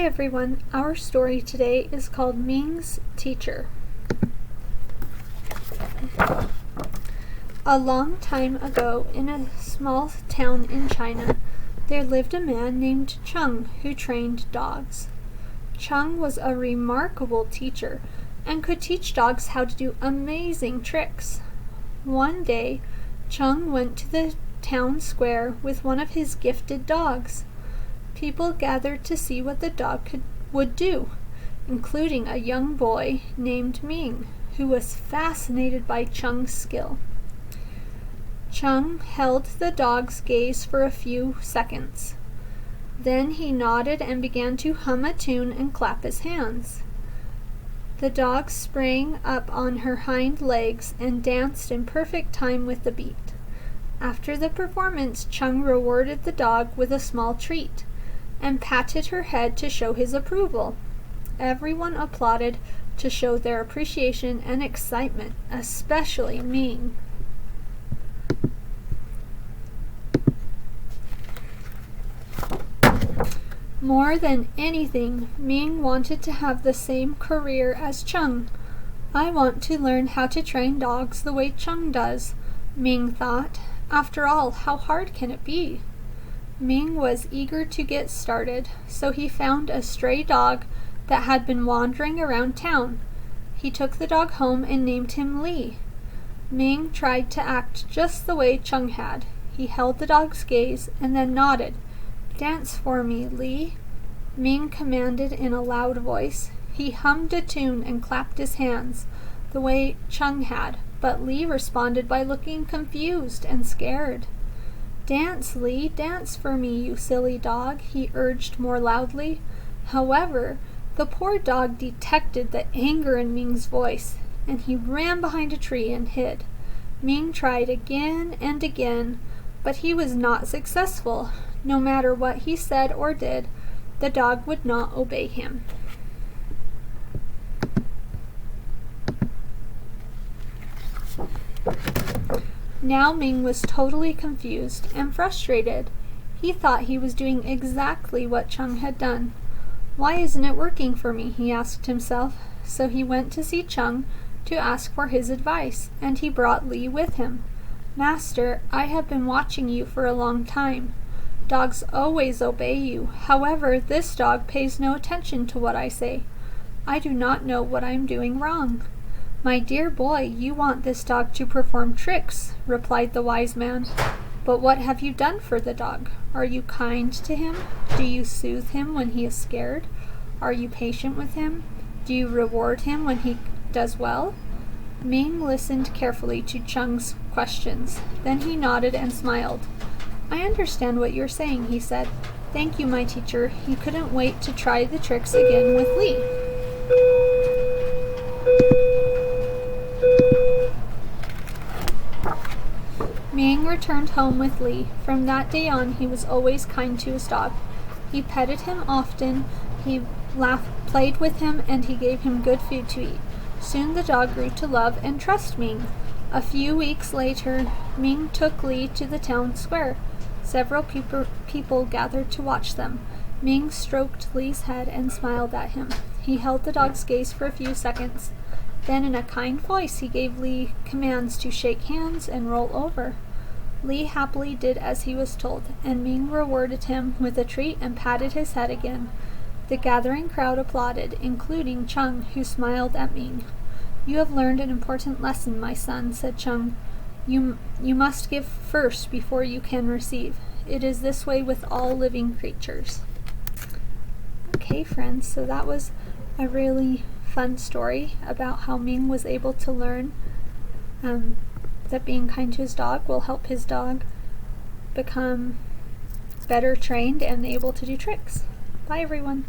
everyone, our story today is called Ming's Teacher. A long time ago, in a small town in China, there lived a man named Cheng who trained dogs. Cheng was a remarkable teacher and could teach dogs how to do amazing tricks. One day, Cheng went to the town square with one of his gifted dogs. People gathered to see what the dog would do, including a young boy named Ming, who was fascinated by Cheng's skill. Cheng held the dog's gaze for a few seconds. Then he nodded and began to hum a tune and clap his hands. The dog sprang up on her hind legs and danced in perfect time with the beat. After the performance, Cheng rewarded the dog with a small treat and patted her head to show his approval. Everyone applauded to show their appreciation and excitement, especially Ming. More than anything, Ming wanted to have the same career as Cheng. I want to learn how to train dogs the way Cheng does, Ming thought. After all, how hard can it be? Ming was eager to get started, so he found a stray dog that had been wandering around town. He took the dog home and named him Li. Ming tried to act just the way Cheng had. He held the dog's gaze and then nodded. "Dance for me, Li," Ming commanded in a loud voice. He hummed a tune and clapped his hands, the way Cheng had, but Li responded by looking confused and scared. "Dance, Li, dance for me, you silly dog," he urged more loudly. However, the poor dog detected the anger in Ming's voice, and he ran behind a tree and hid. Ming tried again and again, but he was not successful. No matter what he said or did, the dog would not obey him. Now Ming was totally confused and frustrated. He thought he was doing exactly what Cheng had done. "Why isn't it working for me?" he asked himself. So he went to see Cheng to ask for his advice, and he brought Li with him. "Master, I have been watching you for a long time. Dogs always obey you. However, this dog pays no attention to what I say. I do not know what I am doing wrong." "My dear boy, you want this dog to perform tricks," replied the wise man. "But what have you done for the dog? Are you kind to him? Do you soothe him when he is scared? Are you patient with him? Do you reward him when he does well?" Ming listened carefully to Cheng's questions. Then he nodded and smiled. "I understand what you're saying," he said. "Thank you, my teacher." He couldn't wait to try the tricks again with Li. Ming returned home with Li. From that day on, he was always kind to his dog. He petted him often, he played with him, and he gave him good food to eat. Soon the dog grew to love and trust Ming. A few weeks later, Ming took Li to the town square. Several people gathered to watch them. Ming stroked Li's head and smiled at him. He held the dog's gaze for a few seconds. Then in a kind voice, he gave Li commands to shake hands and roll over. Li happily did as he was told, and Ming rewarded him with a treat and patted his head again. The gathering crowd applauded, including Cheng, who smiled at Ming. "You have learned an important lesson, my son," said Cheng. You must give first before you can receive. It is this way with all living creatures." Okay, friends, so that was a really fun story about how Ming was able to learn that being kind to his dog will help his dog become better trained and able to do tricks. Bye, everyone.